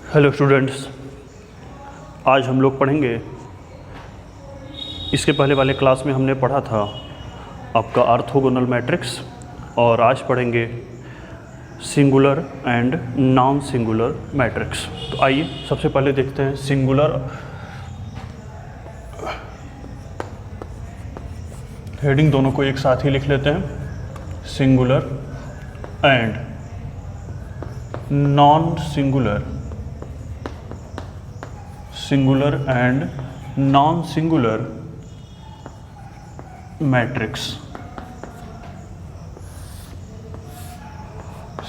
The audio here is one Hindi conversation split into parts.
हेलो स्टूडेंट्स, आज हम लोग पढ़ेंगे। इसके पहले वाले क्लास में हमने पढ़ा था आपका ऑर्थोगोनल मैट्रिक्स, और आज पढ़ेंगे singular and non singular matrix. तो आइए सबसे पहले देखते हैं सिंगुलर। हेडिंग दोनों को एक साथ ही लिख लेते हैं, singular and non singular, singular and non singular matrix,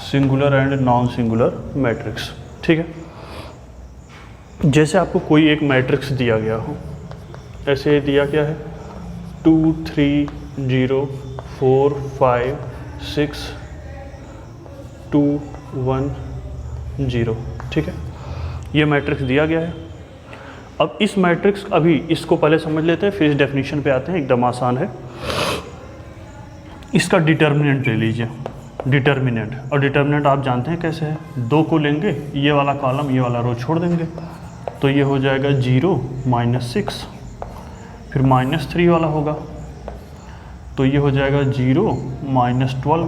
singular and non singular matrix. ठीक है, जैसे आपको कोई एक मैट्रिक्स दिया गया हो, ऐसे दिया गया है 2 3 0 4 5 6 2 1 0। ठीक है, ये मैट्रिक्स दिया गया है। अब इस मैट्रिक्स, अभी इसको पहले समझ लेते हैं, फिर इस डेफिनेशन पे आते हैं। एकदम आसान है। इसका डिटर्मिनेंट ले लीजिए, डिटर्मिनेंट। और डिटर्मिनेंट आप जानते हैं कैसे है, 2 को लेंगे, ये वाला कॉलम ये वाला रो छोड़ देंगे, तो ये हो जाएगा 0 -6, फिर -3 वाला होगा, तो ये हो जाएगा 0 -12,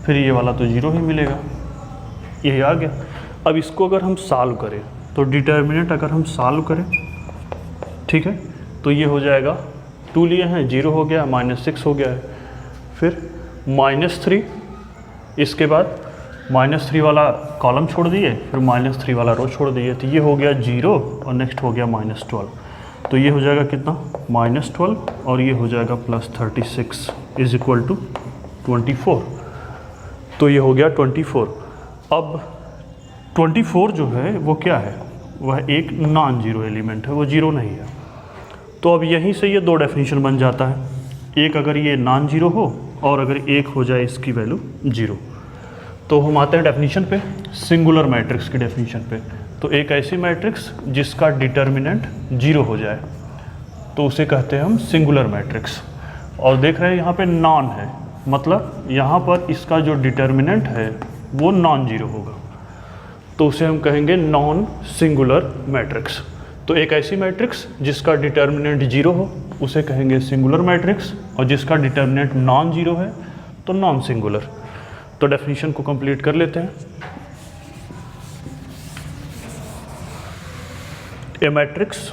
फिर ये वाला तो 0 ही मिलेगा। यही आ गया। अब इसको अगर हम सॉल्व करें, तो डिटर्मिनेंट अगर हम सॉल्व करें, ठीक है, तो ये हो जाएगा 2 लिए हैं, 0 हो गया, -6 हो गया है, फिर -3, इसके बाद -3 वाला कॉलम छोड़ दिए, फिर -3 वाला रो छोड़ दिए, तो ये हो गया 0 और नेक्स्ट हो गया -12। तो ये हो जाएगा कितना, -12, और ये हो जाएगा +36 इज इक्वल टू 24। तो ये हो गया 24। अब 24 जो है वो क्या है, वह एक नॉन जीरो एलिमेंट है, वो जीरो नहीं है। तो अब यहीं से ये 2 डेफिनेशन बन जाता है, एक अगर ये नॉन जीरो हो और अगर एक हो जाए इसकी वैल्यू 0। तो हम आते हैं डेफिनेशन पे, सिंगुलर मैट्रिक्स की डेफिनेशन पे। तो एक ऐसी मैट्रिक्स जिसका डिटर्मिनेंट 0 हो जाए, तो उसे कहते हैं हम सिंगुलर मैट्रिक्स। और देख रहे हैं यहाँ पे नॉन है, मतलब यहाँ पर इसका जो डिटर्मिनेंट है वो नॉन जीरो होगा, तो उसे हम कहेंगे नॉन सिंगुलर मैट्रिक्स। तो एक ऐसी मैट्रिक्स जिसका डिटर्मिनेंट 0 हो उसे कहेंगे सिंगुलर मैट्रिक्स, और जिसका डिटर्मिनेंट नॉन जीरो है तो नॉन सिंगुलर। तो डेफिनेशन को कंप्लीट कर लेते हैं। A matrix,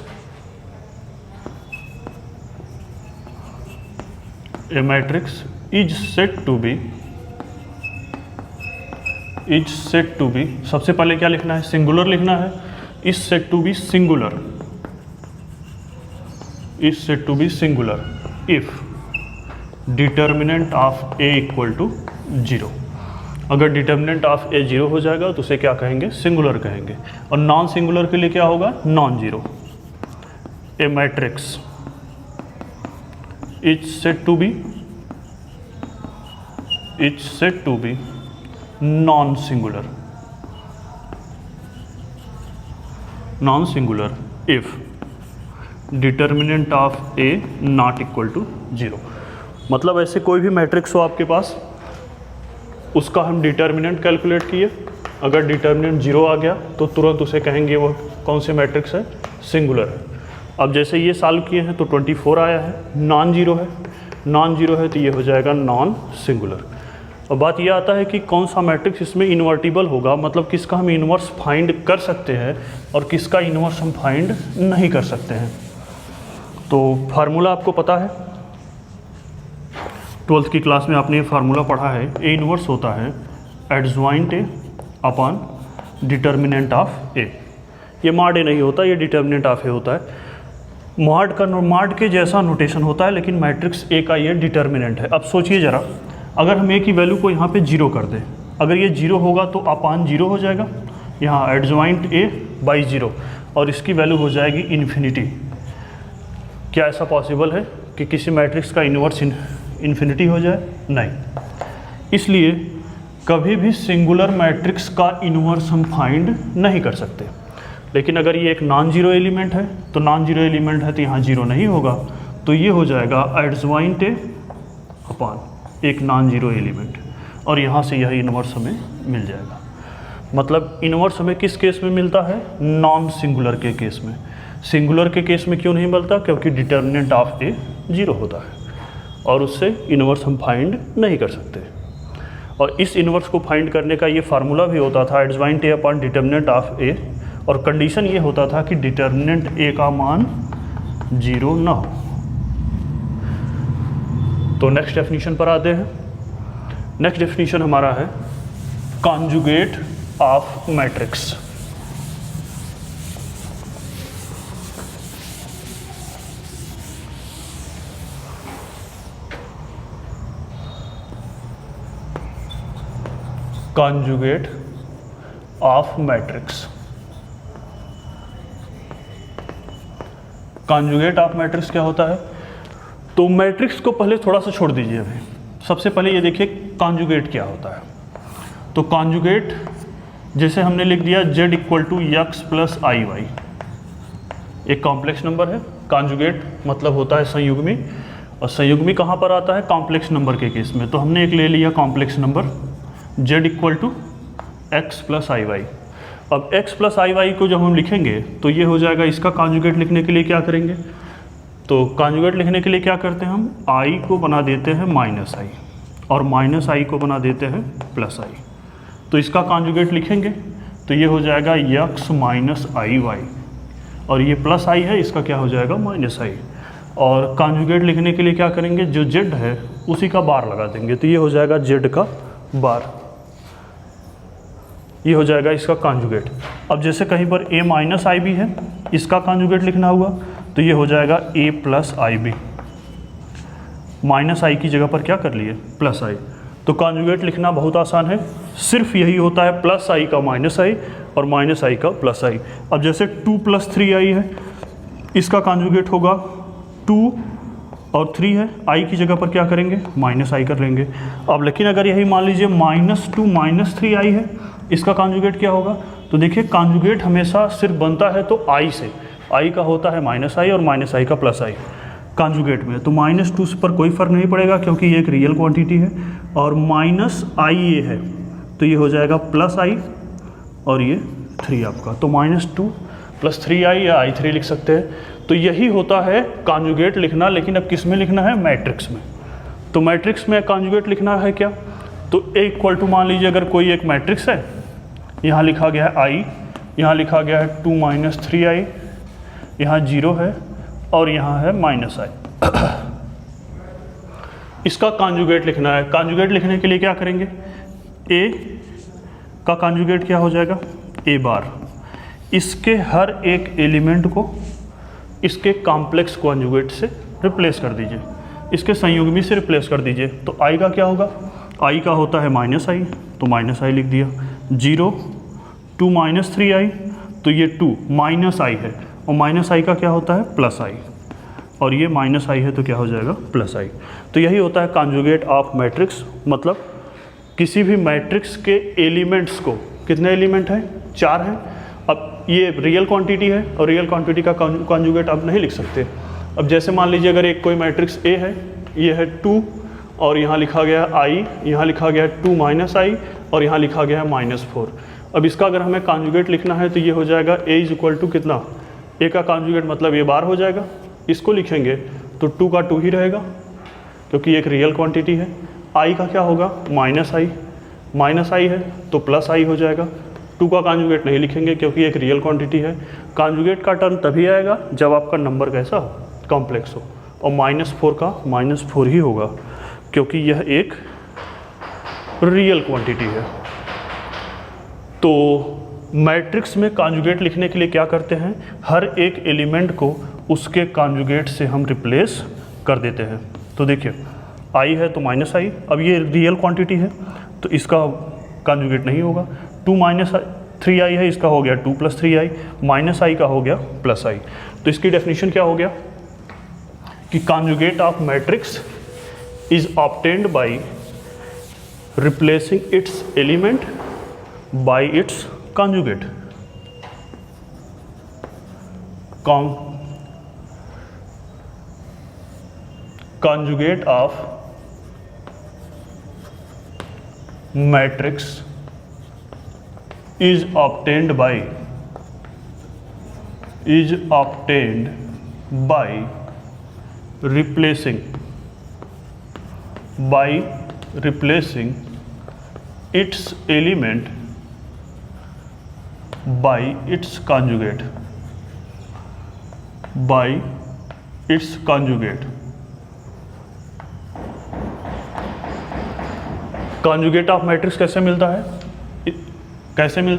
a matrix is said to be, is said to be, सबसे पहले क्या लिखना है, सिंगुलर लिखना है। Is said to be singular, is said to be singular if determinant of A equal to 0। अगर डिटर्मिनेंट ऑफ ए 0 हो जाएगा तो उसे क्या कहेंगे, सिंगुलर कहेंगे। और नॉन सिंगुलर के लिए क्या होगा, non zero. A matrix is said to be, is said to be non singular, non singular if determinant of A not equal to 0। मतलब ऐसे कोई भी मैट्रिक्स हो आपके पास, उसका हम डिटर्मिनेंट कैलकुलेट किए, अगर डिटर्मिनेंट 0 आ गया तो तुरंत उसे कहेंगे वो कौन से मैट्रिक्स है, सिंगुलर है। अब जैसे ये सॉल्व किए हैं तो 24 आया है, नॉन जीरो है, नॉन जीरो है तो ये हो जाएगा नॉन सिंगुलर। और बात यह आता है कि कौन सा मैट्रिक्स इसमें इन्वर्टिबल होगा, मतलब किसका हम इन्वर्स फाइंड कर सकते हैं और किसका इन्वर्स हम फाइंड नहीं कर सकते हैं। तो फार्मूला आपको पता है, 12th की क्लास में आपने ये फार्मूला पढ़ा है। ए इन्वर्स होता है adjoint A upon determinant of A. ये मॉड ए नहीं होता, ये डिटर्मिनेंट ऑफ ए होता है। मॉड के जैसा नोटेशन होता है, लेकिन मैट्रिक्स ए का ये डिटर्मिनेंट है। अब सोचिए ज़रा, अगर हम ए की वैल्यू को यहाँ पे 0 कर दें, अगर ये 0 होगा तो अपॉन 0 हो जाएगा, यहाँ एडजॉइंट ए बाई 0, और इसकी वैल्यू हो जाएगी इन्फिनिटी। क्या ऐसा पॉसिबल है कि किसी मैट्रिक्स का इन्वर्स इन्फिनिटी हो जाए? नहीं। इसलिए कभी भी सिंगुलर मैट्रिक्स का इन्वर्स हम फाइंड नहीं कर सकते। लेकिन अगर ये एक नॉन जीरो एलिमेंट है, तो नॉन जीरो एलिमेंट है तो यहाँ 0 नहीं होगा, तो ये हो जाएगा एडजॉइंट ए अपॉन एक नॉन जीरो एलिमेंट, और यहाँ से यह इन्वर्स हमें मिल जाएगा। मतलब इन्वर्स हमें किस केस में मिलता है? नॉन सिंगुलर के केस में। सिंगुलर के केस में क्यों नहीं मिलता? क्योंकि डिटर्मिनेंट ऑफ ए 0 होता है और उससे इन्वर्स हम फाइंड नहीं कर सकते। और इस इन्वर्स को फाइंड करने का ये फार्मूला भी होता था adjoint A upon determinant of A, और कंडीशन ये होता था कि डिटर्मिनेंट ए का मान 0 ना हो। तो नेक्स्ट डेफिनेशन पर आते हैं। नेक्स्ट डेफिनेशन हमारा है conjugate of matrix. Conjugate of matrix. Conjugate of matrix क्या होता है? तो मैट्रिक्स को पहले थोड़ा सा छोड़ दीजिए अभी। सबसे पहले ये देखिए कॉन्जुगेट क्या होता है। तो कॉन्जुगेट जैसे हमने लिख दिया z equal to x plus i y, एक कॉम्प्लेक्स नंबर है। कॉन्जुगेट मतलब होता है संयुग्मी, और संयुग्मी कहाँ पर आता है? कॉम्प्लेक्स नंबर के केस में। तो हमने एक ले लिया complex number z equal to x plus i y. अब x प्लस आई वाई को जब हम लिखेंगे तो ये हो जाएगा, इसका कॉन्जुगेट लिखने के लिए क्या करेंगे? तो कॉन्जुगेट लिखने के लिए क्या करते हैं हम? i को बना देते हैं माइनस आई और माइनस आई को बना देते हैं प्लस आई। तो इसका कॉन्जुगेट लिखेंगे तो ये हो जाएगा x माइनस आई वाई, और ये प्लस आई है, इसका क्या हो जाएगा? माइनस आई। और कॉन्जुगेट लिखने के लिए क्या करेंगे? जो z है उसी का बार लगा देंगे, तो ये हो जाएगा z का बार। ये हो जाएगा इसका कॉन्जुगेट। अब जैसे कहीं पर a माइनस आई भी है, इसका कॉन्जुगेट लिखना हुआ तो ये हो जाएगा a plus i b. Minus i की जगह पर क्या कर लिए? Plus i. तो कॉन्जुगेट लिखना बहुत आसान है, सिर्फ यही होता है प्लस आई का माइनस आई और माइनस आई का प्लस आई। अब जैसे 2 प्लस 3 आई है, इसका कॉन्जुगेट होगा 2 और 3 है, आई की जगह पर क्या करेंगे? माइनस आई कर लेंगे। अब लेकिन अगर यही मान लीजिए -2 -3 आई है, इसका कॉन्जुगेट क्या होगा? तो देखिए कॉन्जुगेट हमेशा सिर्फ बनता है तो आई से, आई का होता है माइनस आई और माइनस आई का प्लस आई कॉन्जुगेट में। तो -2 पर कोई फ़र्क नहीं पड़ेगा क्योंकि ये एक रियल क्वांटिटी है, और माइनस आई ये है तो ये हो जाएगा प्लस आई और ये 3 आपका। तो -2 प्लस 3 आई या i3 लिख सकते हैं। तो यही होता है कॉन्जुगेट लिखना, लेकिन अब किस में लिखना है? मैट्रिक्स में। तो मैट्रिक्स में कॉन्जुगेट लिखना है क्या? तो a इक्वल टू मान लीजिए अगर कोई एक मैट्रिक्स है, यहाँ लिखा गया है i, यहाँ लिखा गया है 2 - 3i, यहाँ 0 है और यहाँ है -i। इसका कॉन्जुगेट लिखना है। कॉन्जुगेट लिखने के लिए क्या करेंगे? a का कॉन्जुगेट क्या हो जाएगा? a बार। इसके हर एक एलिमेंट को इसके कॉम्प्लेक्स कॉन्जुगेट से रिप्लेस कर दीजिए, इसके संयुग्मी से रिप्लेस कर दीजिए। तो i का क्या होगा? i का होता है -i, तो -i लिख दिया। 0 2 - 3i, तो ये 2 -i है, और -i का क्या होता है? +i, और ये -i है तो क्या हो जाएगा? +i। तो यही होता है कॉन्जुगेट ऑफ मैट्रिक्स। मतलब किसी भी मैट्रिक्स के एलिमेंट्स को, कितने एलिमेंट हैं? 4 हैं। अब ये रियल क्वांटिटी है और रियल क्वांटिटी का कॉन्जुगेट आप नहीं लिख सकते। अब जैसे मान लीजिए अगर एक कोई मैट्रिक्स A है, ये है 2 और यहाँ लिखा गया i, यहाँ लिखा गया 2 - i और यहाँ लिखा गया है -4। अब इसका अगर हमें कॉन्जुगेट लिखना है तो ये हो जाएगा a = कितना? a का कॉन्जुगेट मतलब ये बार हो जाएगा। इसको लिखेंगे तो 2 का 2 ही रहेगा क्योंकि एक रियल क्वांटिटी है। i का क्या होगा? -i है तो +i हो जाएगा। 2 का कॉन्जुगेट नहीं लिखेंगे क्योंकि एक रियल क्वांटिटी है। कॉन्जुगेट का टर्म तभी आएगा जब आपका नंबर कैसा हो? कॉम्प्लेक्स हो, और -4 का -4 ही होगा क्योंकि यह एक रियल क्वांटिटी है। तो मैट्रिक्स में कॉन्जुगेट लिखने के लिए क्या करते हैं? हर एक एलिमेंट को उसके कॉन्जुगेट से हम रिप्लेस कर देते हैं। तो देखिए i है तो -i, अब ये रियल क्वांटिटी है तो इसका कॉन्जुगेट नहीं होगा। 2 - 3i है, इसका हो गया 2 + 3i, -i का हो गया +i। तो इसकी डेफिनेशन क्या हो गया कि conjugate of matrix is obtained by replacing its element by its conjugate. Conjugate of matrix is obtained by replacing its element by its conjugate conjugate of matrix कैसे मिलता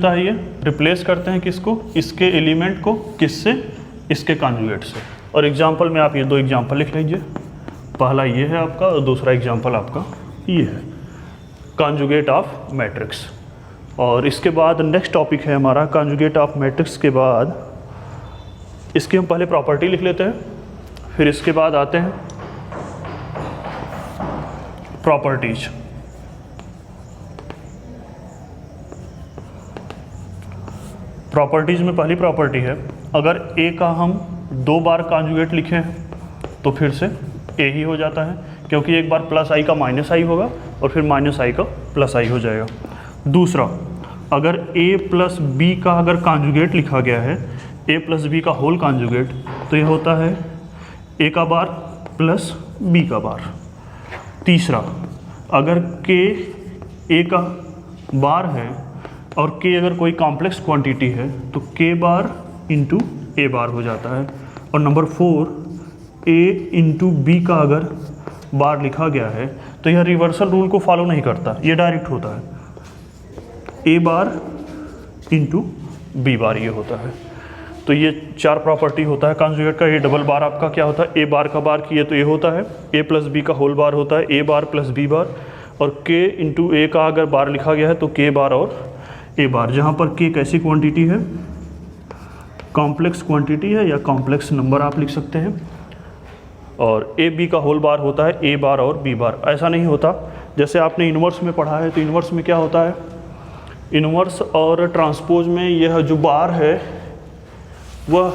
है? ये रिप्लेस करते हैं किसको? इसके एलिमेंट को किससे? इसके कॉन्जुगेट से। और एग्जांपल में आप ये दो एग्जांपल लिख लीजिए, पहला ये है आपका और दूसरा एग्जांपल आपका ये है, कॉन्जुगेट ऑफ मैट्रिक्स। और इसके बाद नेक्स्ट टॉपिक है हमारा कॉन्जुगेट ऑफ मैट्रिक्स के बाद इसकी हम पहले प्रॉपर्टी लिख लेते हैं, फिर इसके बाद आते हैं प्रॉपर्टीज। प्रॉपर्टीज में पहली प्रॉपर्टी है, अगर ए का हम 2 बार कॉन्जुगेट लिखें तो फिर से ए ही हो जाता है, क्योंकि एक बार प्लस आई का माइनस आई होगा और फिर माइनस आई का प्लस आई हो जाएगा। दूसरा, अगर ए प्लस बी का अगर कॉन्जुगेट लिखा गया है, ए प्लस बी का होल कॉन्जुगेट, तो ये होता है ए का बार प्लस बी का बार। तीसरा, अगर के ए का बार है और के अगर कोई कॉम्प्लेक्स क्वांटिटी है तो के बार इंटू ए बार हो जाता है। और नंबर 4, ए इंटू बी का अगर बार लिखा गया है तो यह रिवर्सल रूल को फॉलो नहीं करता, ये डायरेक्ट होता है, ए बार इंटू बी बार ये होता है। तो ये 4 प्रॉपर्टी होता है कॉन्जुगेट का। ये डबल बार आपका क्या होता है? ए बार का बार किए तो ये होता है, ए प्लस बी का होल बार होता है ए बार प्लस बी बार, और के इंटू ए का अगर बार लिखा गया है तो के बार और ए बार, जहाँ पर के कैसी क्वांटिटी है? कॉम्प्लेक्स क्वांटिटी है या कॉम्प्लेक्स नंबर आप लिख सकते हैं। और ए बी का होल बार होता है ए बार और बी बार। ऐसा नहीं होता, जैसे आपने इन्वर्स में पढ़ा है तो इन्वर्स में क्या होता है? इन्वर्स और ट्रांसपोज में यह जो बार है वह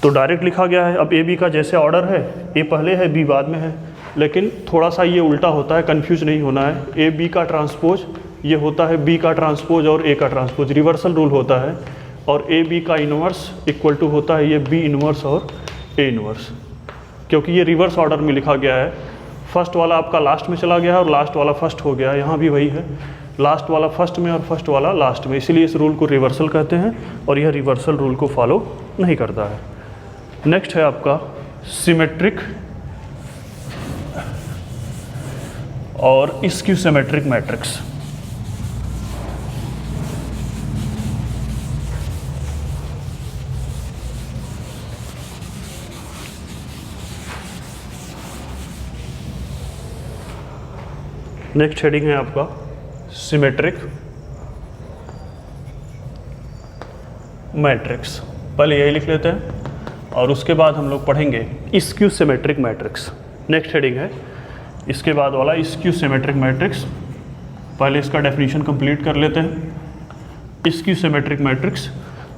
तो डायरेक्ट लिखा गया है। अब ए बी का जैसे ऑर्डर है, ए पहले है बी बाद में है, लेकिन थोड़ा सा ये उल्टा होता है, कंफ्यूज नहीं होना है। ए बी का ट्रांसपोज ये होता है बी का ट्रांसपोज और ए का ट्रांसपोज, रिवर्सल रूल होता है। और ए बी का इन्वर्स इक्वल टू होता है ये बी इन्वर्स और ए इन्वर्स, क्योंकि ये रिवर्स ऑर्डर में लिखा गया है। फर्स्ट वाला आपका लास्ट में चला गया है और लास्ट वाला फर्स्ट हो गया है, यहाँ भी वही है, लास्ट वाला फर्स्ट में और फर्स्ट वाला लास्ट में, इसीलिए इस रूल को रिवर्सल कहते हैं और यह रिवर्सल रूल को फॉलो नहीं करता है। नेक्स्ट है आपका सिमेट्रिक और skew symmetric matrix. Next heading है आपका सिमेट्रिक मैट्रिक्स। पहले यही लिख लेते हैं और उसके बाद हम लोग पढ़ेंगे skew symmetric matrix. Next heading है इसके बाद वाला स्क्यू सिमेट्रिक मैट्रिक्स। पहले इसका डेफिनेशन कंप्लीट कर लेते हैं। स्क्यू सिमेट्रिक मैट्रिक्स,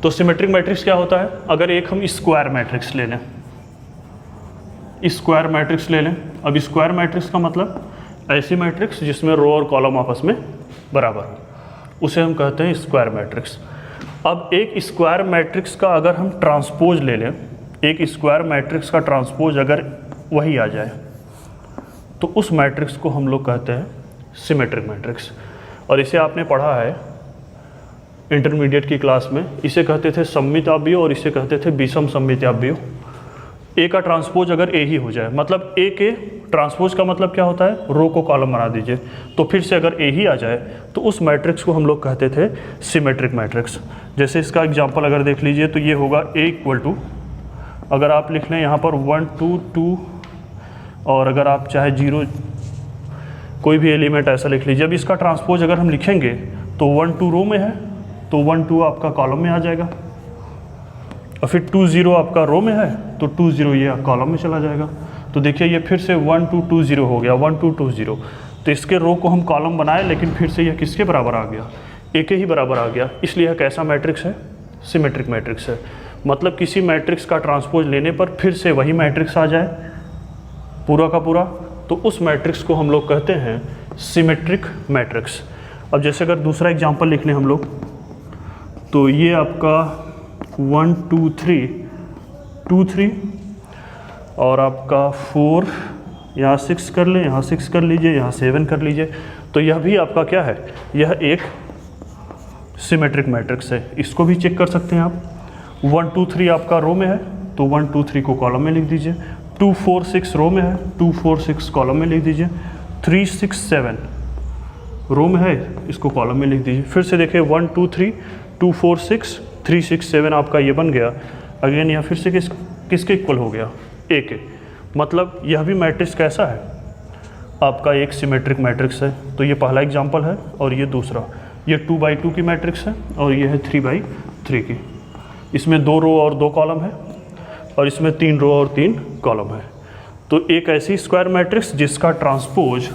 तो सिमेट्रिक मैट्रिक्स क्या होता है? अगर एक हम स्क्वायर मैट्रिक्स ले लें, स्क्वायर मैट्रिक्स ले लें। अब स्क्वायर मैट्रिक्स का मतलब ऐसी मैट्रिक्स जिसमें रो और कॉलम आपस में बराबर हो, उसे हम कहते हैं स्क्वायर मैट्रिक्स। अब एक स्क्वायर मैट्रिक्स का अगर हम ट्रांसपोज ले लें, एक स्क्वायर मैट्रिक्स का ट्रांसपोज अगर वही आ जाए तो उस मैट्रिक्स को हम लोग कहते हैं सिमेट्रिक मैट्रिक्स। और इसे आपने पढ़ा है इंटरमीडिएट की क्लास में, इसे कहते थे सममिताभ्यो और इसे कहते थे विषम सममिताभ्यो। ए का ट्रांसपोज अगर ए ही हो जाए, मतलब ए के ट्रांसपोज का मतलब क्या होता है? रो को कॉलम बना दीजिए, तो फिर से अगर ए ही आ जाए तो उस मैट्रिक्स को हम लोग कहते थे सिमेट्रिक मैट्रिक्स। जैसे इसका एग्जांपल अगर देख लीजिए तो ये होगा ए इक्वल टू, अगर आप लिख लें यहाँ पर 1 2 2 और अगर आप चाहे 0 कोई भी एलिमेंट ऐसा लिख लीजिए। अब इसका ट्रांसपोज अगर हम लिखेंगे तो 1 2 रो में है तो 1 2 आपका कॉलम में आ जाएगा, और फिर 2 0 आपका रो में है तो 2 0 ये कॉलम में चला जाएगा। तो देखिए ये फिर से 1 2 2 0 हो गया, 1 2 2 0। तो इसके रो को हम कॉलम बनाए, लेकिन फिर से यह किसके बराबर आ गया? ए के ही बराबर आ गया। इसलिए यह कैसा मैट्रिक्स है? सिमेट्रिक मैट्रिक्स है। मतलब किसी मैट्रिक्स का ट्रांसपोज लेने पर फिर से वही मैट्रिक्स आ जाए पूरा का पूरा, तो उस मैट्रिक्स को हम लोग कहते हैं सिमेट्रिक मैट्रिक्स। अब जैसे अगर दूसरा एग्जांपल लिख लें हम लोग, तो ये आपका 1 2 3 2 3 और आपका 4, यहाँ 6 कर लें, यहाँ 6 कर लीजिए, यहाँ 7 कर लीजिए। तो यह भी आपका क्या है, यह एक सिमेट्रिक मैट्रिक्स है। इसको भी चेक कर सकते हैं आप। 1 2 3 आपका रो में है, तो 1 2 3 को कॉलम में लिख दीजिए। 2 4 6 रो में है, 2 4 6 कॉलम में लिख दीजिए। 3 6 7 रो में है, इसको कॉलम में लिख दीजिए। फिर से देखिए 1 2 3 2 4 6 3 6 7 आपका ये बन गया। अगेन यह फिर से किसके इक्वल हो गया, ए के। मतलब यह भी मैट्रिक्स कैसा है, आपका एक सिमेट्रिक मैट्रिक्स है। तो ये पहला एग्जांपल है और ये दूसरा, ये 2 बाई 2 की मैट्रिक्स है और ये है 3 बाई 3 की। इसमें 2 रो और 2 कॉलम है और इसमें 3 रो और 3 कॉलम है। तो एक ऐसी स्क्वायर मैट्रिक्स जिसका ट्रांसपोज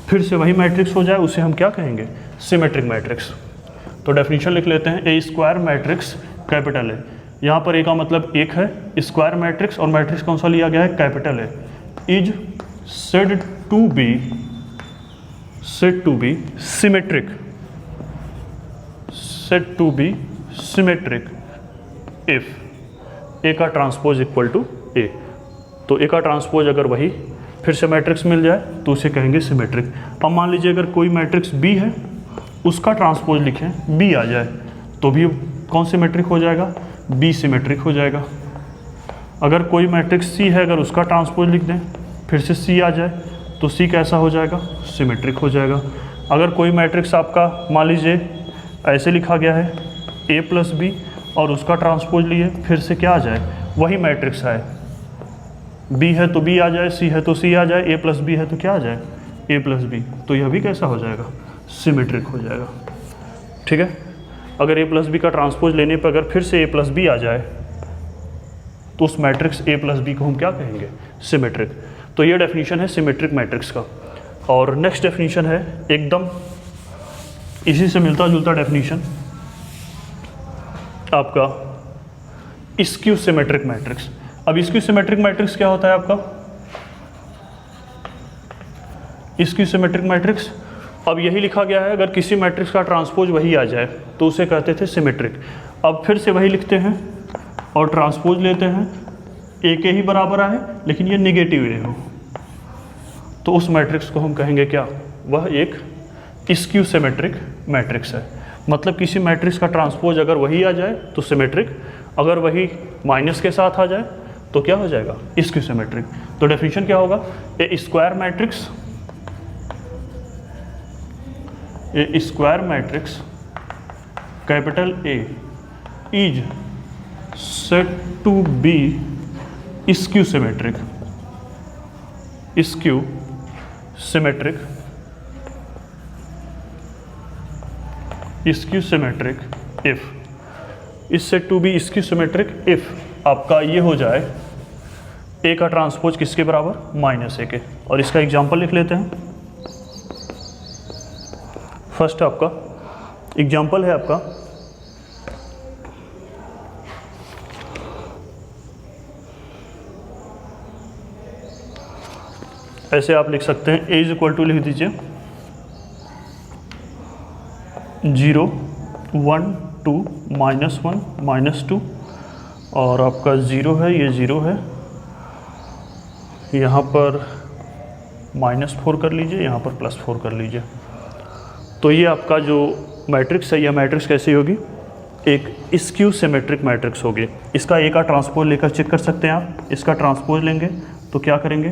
फिर से वही मैट्रिक्स हो जाए, उसे हम क्या कहेंगे, सिमेट्रिक मैट्रिक्स। तो डेफिनेशन लिख लेते हैं, ए स्क्वायर मैट्रिक्स कैपिटल ए। यहाँ पर ए का मतलब एक है, स्क्वायर मैट्रिक्स, और मैट्रिक्स कौन सा लिया गया है, capital A, is said to be symmetric, said to be symmetric if A का ट्रांसपोज इक्वल टू ए। तो ए का ट्रांसपोज अगर वही फिर से मैट्रिक्स मिल जाए तो उसे कहेंगे सिमेट्रिक। अब मान लीजिए अगर कोई मैट्रिक्स बी है, उसका ट्रांसपोज लिखें बी आ जाए, तो भी कौन सिमेट्रिक हो जाएगा, बी सिमेट्रिक हो जाएगा। अगर कोई मैट्रिक्स सी है, अगर उसका ट्रांसपोज लिख दें फिर से सी आ जाए, तो सी कैसा हो जाएगा, सिमेट्रिक हो जाएगा। अगर कोई मैट्रिक्स आपका मान लीजिए ऐसे लिखा गया है ए प्लस बी और उसका ट्रांसपोज लिए फिर से क्या आ जाए, वही मैट्रिक्स है, बी है तो बी आ जाए, सी है तो सी आ जाए, ए प्लस बी है तो क्या आ जाए, ए प्लस बी। तो यह भी कैसा हो जाएगा, सिमेट्रिक हो जाएगा। ठीक है। अगर ए प्लस बी का ट्रांसपोज लेने पर अगर फिर से ए प्लस बी आ जाए, तो उस मैट्रिक्स ए प्लस बी को हम क्या कहेंगे, सिमेट्रिक। तो ये डेफिनेशन है सिमेट्रिक मैट्रिक्स का। और नेक्स्ट डेफिनेशन है एकदम इसी से मिलता जुलता डेफिनेशन, आपका स्क्यू सिमेट्रिक मैट्रिक्स। अब स्क्यू सिमेट्रिक मैट्रिक्स क्या होता है आपका, स्क्यू सिमेट्रिक मैट्रिक्स, अब यही लिखा गया है, अगर किसी मैट्रिक्स का ट्रांसपोज वही आ जाए तो उसे कहते थे सिमेट्रिक। अब फिर से वही लिखते हैं और ट्रांसपोज लेते हैं, ए के ही बराबर आए लेकिन ये निगेटिव ए हो, तो उस मैट्रिक्स को हम कहेंगे क्या, वह एक स्क्यू सिमेट्रिक मैट्रिक्स है। मतलब किसी मैट्रिक्स का ट्रांसपोज अगर वही आ जाए तो सिमेट्रिक, अगर वही माइनस के साथ आ जाए तो क्या हो जाएगा, स्क्यू सिमेट्रिक। तो डेफिनेशन क्या होगा, a square matrix, a square matrix capital A is said to be skew symmetric, skew symmetric, skew symmetric if, is said to be skew symmetric if आपका ये हो जाए ए का ट्रांसपोज किसके बराबर, माइनस ए के। और इसका एग्जांपल लिख लेते हैं। फर्स्ट आपका एग्जांपल है आपका ऐसे आप लिख सकते हैं, ए इज इक्वल टू लिख दीजिए 0 1 2 -1 -2 और आपका 0 है, ये 0 है, यहाँ पर -4 कर लीजिए, यहाँ पर +4 कर लीजिए। तो ये आपका जो मैट्रिक्स है, यह मैट्रिक्स कैसी होगी, एक स्क्यू सिमेट्रिक मैट्रिक्स होगी। इसका ए का ट्रांसपोज लेकर चेक कर सकते हैं आप। इसका ट्रांसपोज लेंगे तो क्या करेंगे,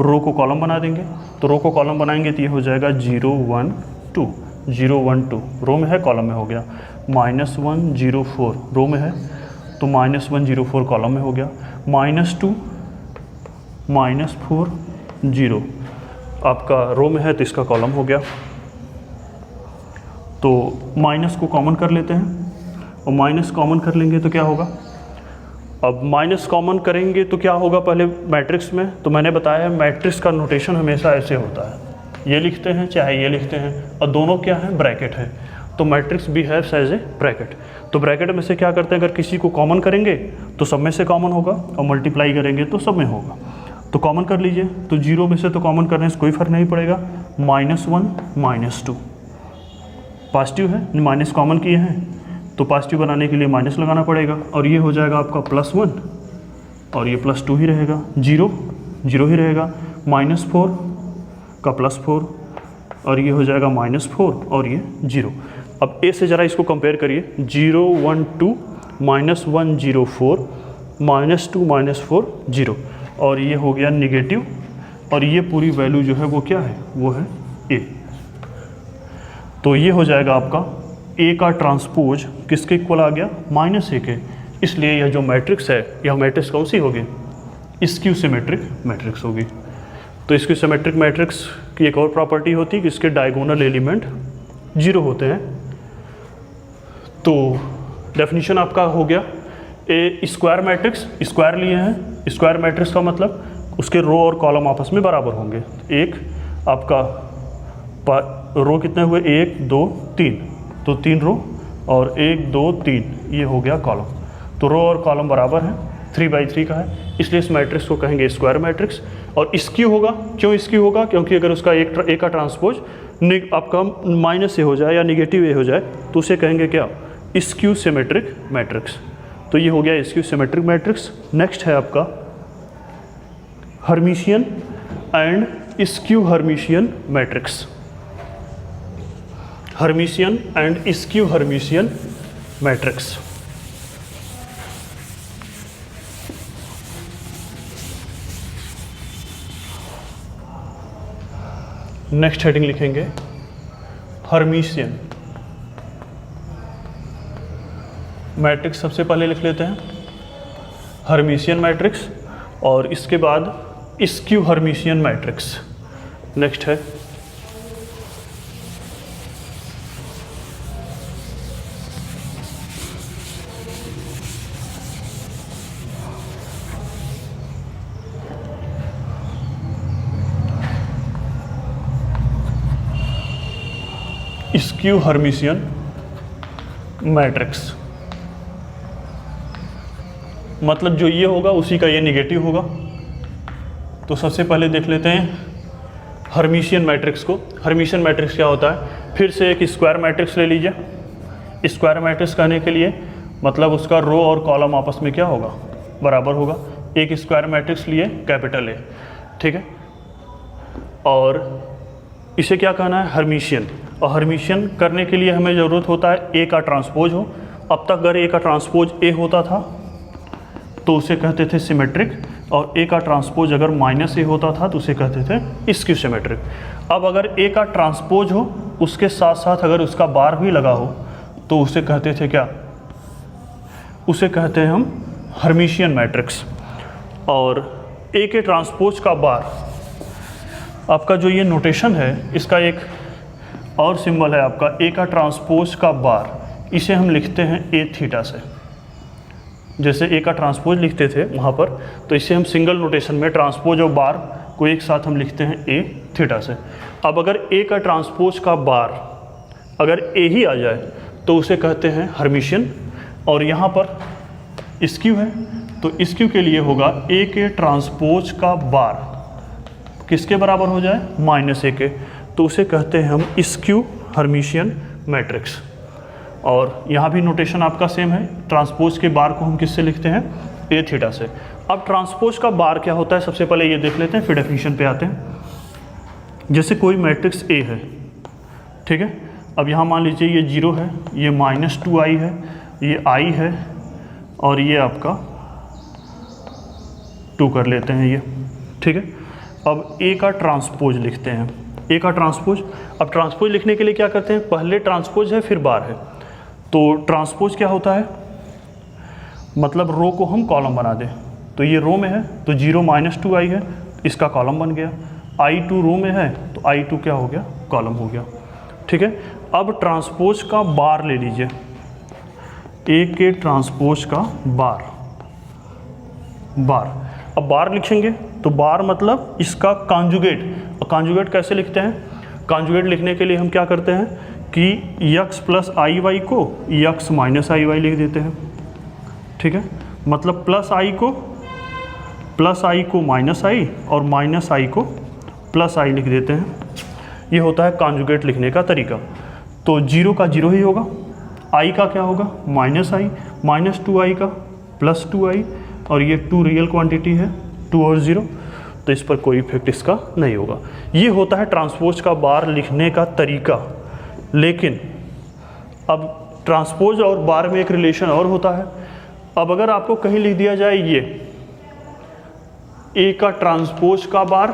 रो को कॉलम बना देंगे। तो रो को कॉलम बनाएंगे तो ये हो जाएगा 0 1 2 0 1 2 रो में है, कॉलम में हो गया। -1 0 4 रो में है तो -1 0 4 कॉलम में हो गया। -2 -4 0 आपका रो में है तो इसका कॉलम हो गया। तो माइनस को कॉमन कर लेते हैं और माइनस कॉमन कर लेंगे तो क्या होगा, अब माइनस कॉमन करेंगे तो क्या होगा पहले मैट्रिक्स में, तो मैंने बताया मैट्रिक्स का नोटेशन हमेशा ऐसे होता है, ये लिखते हैं चाहे ये लिखते हैं और दोनों क्या है, ब्रैकेट है। तो matrix behaves as a bracket. तो ब्रैकेट में से क्या करते हैं, अगर किसी को कॉमन करेंगे तो सब में से कॉमन होगा और मल्टीप्लाई करेंगे तो सब में होगा। तो कॉमन कर लीजिए, तो 0 में से तो कॉमन करने से कोई फर्क नहीं पड़ेगा, -1 -2 पॉजिटिव है, माइनस कॉमन किए हैं तो पॉजिटिव बनाने के लिए माइनस लगाना पड़ेगा, और ये हो जाएगा आपका +1 और ये +2 ही रहेगा, 0 0 ही रहेगा, -4 का +4 और ये हो जाएगा -4 और ये 0। अब ए से ज़रा इसको कंपेयर करिए, 0 1 2 -1 0 4 -2 -4 0 और ये हो गया नेगेटिव, और ये पूरी वैल्यू जो है वो क्या है, वो है ए। तो ये हो जाएगा आपका ए का ट्रांसपोज किसके इक्वल आ गया, -a के। इसलिए यह जो मैट्रिक्स है, यह मैट्रिक्स कौन सी होगी, स्क्यू सिमेट्रिक मैट्रिक्स होगी। तो स्क्यू सिमेट्रिक मैट्रिक्स की एक और प्रॉपर्टी होती है कि इसके डायगोनल एलिमेंट 0 होते हैं। तो डेफिनेशन आपका हो गया, ए स्क्वायर मैट्रिक्स, स्क्वायर लिए हैं, स्क्वायर मैट्रिक्स का मतलब उसके रो और कॉलम आपस में बराबर होंगे। एक आपका रो कितने हुए, 1 2 3, तो 3 रो और 1 2 3 ये हो गया कॉलम। तो रो और कॉलम बराबर हैं, 3/3 का है, इसलिए इस मैट्रिक्स को कहेंगे स्क्वायर मैट्रिक्स। और स्क्यू होगा, क्यों स्क्यू होगा, क्योंकि अगर उसका एक का ट्रांसपोज आपका -a हो जाए या नेगेटिव a हो जाए तो उसे कहेंगे क्या, स्क्यू सिमेट्रिक मैट्रिक्स। तो ये हो गया स्क्यू सिमेट्रिक मैट्रिक्स। नेक्स्ट है आपका Hermitian and skew Hermitian matrix. Hermitian and skew Hermitian matrix. Next heading लिखेंगे हर्मिशियन मैट्रिक्स। सबसे पहले लिख लेते हैं हर्मिशियन मैट्रिक्स और इसके बाद स्क्यू हर्मिशियन मैट्रिक्स। नेक्स्ट है स्क्यू हर्मिशियन मैट्रिक्स। मतलब जो ये होगा उसी का ये निगेटिव होगा। तो सबसे पहले देख लेते हैं हर्मिशियन मैट्रिक्स को। हर्मिशियन मैट्रिक्स क्या होता है, फिर से एक स्क्वायर मैट्रिक्स ले लीजिए। स्क्वायर मैट्रिक्स कहने के लिए मतलब उसका रो और कॉलम आपस में क्या होगा, बराबर होगा। एक स्क्वायर मैट्रिक्स लिए कैपिटल ए, ठीक है। और इसे क्या कहना है, हर्मिशियन। और हर्मिशियन करने के लिए हमें ज़रूरत होता है ए का ट्रांसपोज हो। अब तक अगर ए का ट्रांसपोज ए होता था तो उसे कहते थे सिमेट्रिक, और ए का ट्रांसपोज अगर -a होता था तो उसे कहते थे स्क्यू सिमेट्रिक। अब अगर ए का ट्रांसपोज हो उसके साथ साथ अगर उसका बार भी लगा हो तो उसे कहते थे क्या, उसे कहते हैं हम हर्मिशियन मैट्रिक्स। और ए के ट्रांसपोज का बार, आपका जो ये नोटेशन है इसका एक और सिंबल है आपका ए का ट्रांसपोज का बार, इसे हम लिखते हैं ए थीटा से। जैसे ए का ट्रांसपोज लिखते थे वहाँ पर, तो इसे हम सिंगल नोटेशन में ट्रांसपोज और बार को एक साथ हम लिखते हैं ए थीटा से। अब अगर ए का ट्रांसपोज का बार अगर ए ही आ जाए तो उसे कहते हैं हर्मिशियन। और यहाँ पर स्क्यू है तो स्क्यू के लिए होगा ए के ट्रांसपोज का बार किसके बराबर हो जाए, -a के, तो उसे कहते हैं हम स्क्यू हर्मिशियन मैट्रिक्स। और यहाँ भी नोटेशन आपका सेम है, ट्रांसपोज के बार को हम किससे लिखते हैं, ए थीटा से। अब ट्रांसपोज का बार क्या होता है सबसे पहले ये देख लेते हैं, फिर डेफिनेशन पे आते हैं। जैसे कोई मैट्रिक्स ए है, ठीक है। अब यहाँ मान लीजिए ये 0 है, ये -2i है, ये i है और ये आपका 2 कर लेते हैं ये, ठीक है। अब ए का ट्रांसपोज लिखते हैं, ए का ट्रांसपोज। अब ट्रांसपोज लिखने के लिए क्या करते हैं, पहले ट्रांसपोज है फिर बार है। तो ट्रांसपोज क्या होता है, मतलब रो को हम कॉलम बना दें। तो ये रो में है तो 0 -2i है, इसका कॉलम बन गया। i2 रो में है तो i2 क्या हो गया, कॉलम हो गया, ठीक है। अब ट्रांसपोज का बार ले लीजिए, ए के ट्रांसपोज का बार। अब बार लिखेंगे तो बार मतलब इसका कॉन्जुगेट। और कॉन्जुगेट कैसे लिखते हैं, कॉन्जुगेट लिखने के लिए हम क्या करते हैं कि x + iy को x - iy लिख देते हैं, ठीक है। मतलब +i को -i और -i को +i लिख देते हैं। ये होता है कॉन्जुगेट लिखने का तरीका। तो 0 का 0 ही होगा, i का क्या होगा -i, -2i का +2i, और ये 2 रियल क्वांटिटी है 2 और 0, तो इस पर कोई इफेक्ट इसका नहीं होगा। ये होता है ट्रांसपोज का बार लिखने का तरीका। लेकिन अब ट्रांसपोज और बार में एक रिलेशन और होता है। अब अगर आपको कहीं लिख दिया जाए ये ए का ट्रांसपोज का बार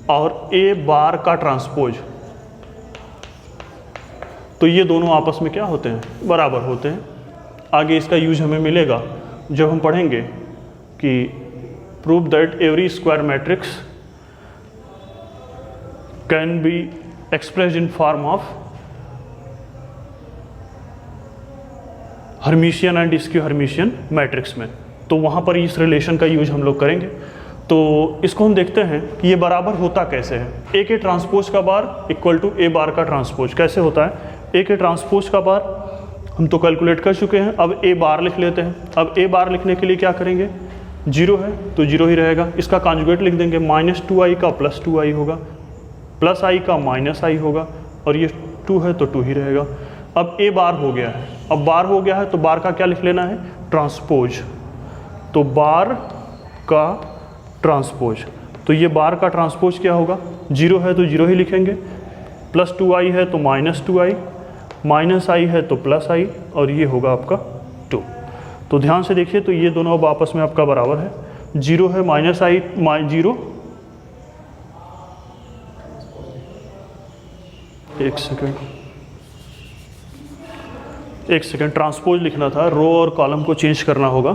और ए बार का ट्रांसपोज, तो ये दोनों आपस में क्या होते हैं, बराबर होते हैं। आगे इसका यूज हमें मिलेगा जब हम पढ़ेंगे कि prove that every square matrix can be expressed in form of Hermitian and skew Hermitian matrix में, तो वहाँ पर इस रिलेशन का यूज हम लोग करेंगे। तो इसको हम देखते हैं कि ये बराबर होता कैसे है। ए के ट्रांसपोज का बार इक्वल टू ए बार का ट्रांसपोज कैसे होता है। ए के ट्रांसपोज का बार हम तो कैलकुलेट कर चुके हैं, अब ए बार लिख लेते हैं। अब ए बार लिखने के लिए क्या करेंगे, 0 है तो 0 ही रहेगा, इसका कॉन्जुगेट लिख देंगे, -2i का +2i होगा, +i का -i होगा, और ये 2 है तो 2 ही रहेगा। अब ए बार हो गया है, अब बार हो गया है तो बार का क्या लिख लेना है, ट्रांसपोज। तो बार का ट्रांसपोज, तो ये बार का ट्रांसपोज क्या होगा, 0 है तो 0 ही लिखेंगे, +2i है तो -2i, -i है तो +i, और ये होगा आपका 2। तो ध्यान से देखिए, तो ये दोनों अब आपस में आपका बराबर है। 0 है -i 0, एक सेकेंड ट्रांसपोज लिखना था, रो और कॉलम को चेंज करना होगा।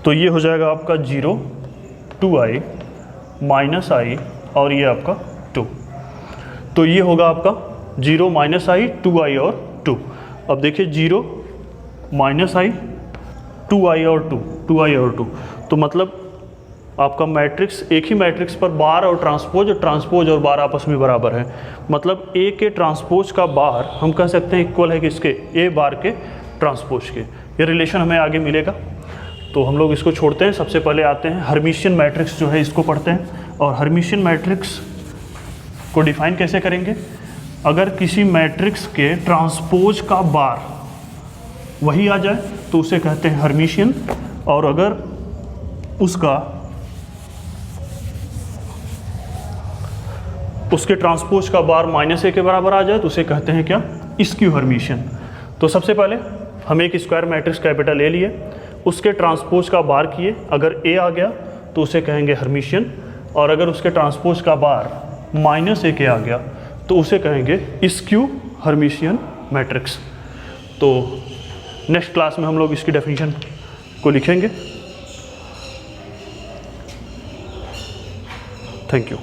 तो ये हो जाएगा आपका 0 2i -i और ये आपका 2, तो ये होगा आपका 0 -i 2i और 2। अब देखिए 0 -i 2i और 2i और 2, तो मतलब आपका मैट्रिक्स, एक ही मैट्रिक्स पर बार और ट्रांसपोज और बार आपस में बराबर है। मतलब ए के ट्रांसपोज का बार हम कह सकते हैं इक्वल है किसके, ए बार के ट्रांसपोज के। ये रिलेशन हमें आगे मिलेगा, तो हम लोग इसको छोड़ते हैं। सबसे पहले आते हैं हर्मिशियन मैट्रिक्स जो है इसको पढ़ते हैं। और हर्मिशियन मैट्रिक्स को डिफाइन कैसे करेंगे, अगर किसी मैट्रिक्स के ट्रांसपोज का बार वही आ जाए तो उसे कहते हैं हर्मिशियन, और अगर उसके ट्रांसपोज का बार -a के बराबर आ जाए तो उसे कहते हैं क्या, स्क्यू हर्मिशियन। तो सबसे पहले हम एक स्क्वायर मैट्रिक्स कैपिटल ए लिए, उसके ट्रांसपोज का बार किए, अगर ए आ गया तो उसे कहेंगे हर्मिशियन, और अगर उसके ट्रांसपोज का बार -a के आ गया तो उसे कहेंगे स्क्यू हर्मिशियन मैट्रिक्स। तो नेक्स्ट क्लास में हम लोग इसकी डेफिनेशन को लिखेंगे। Thank you.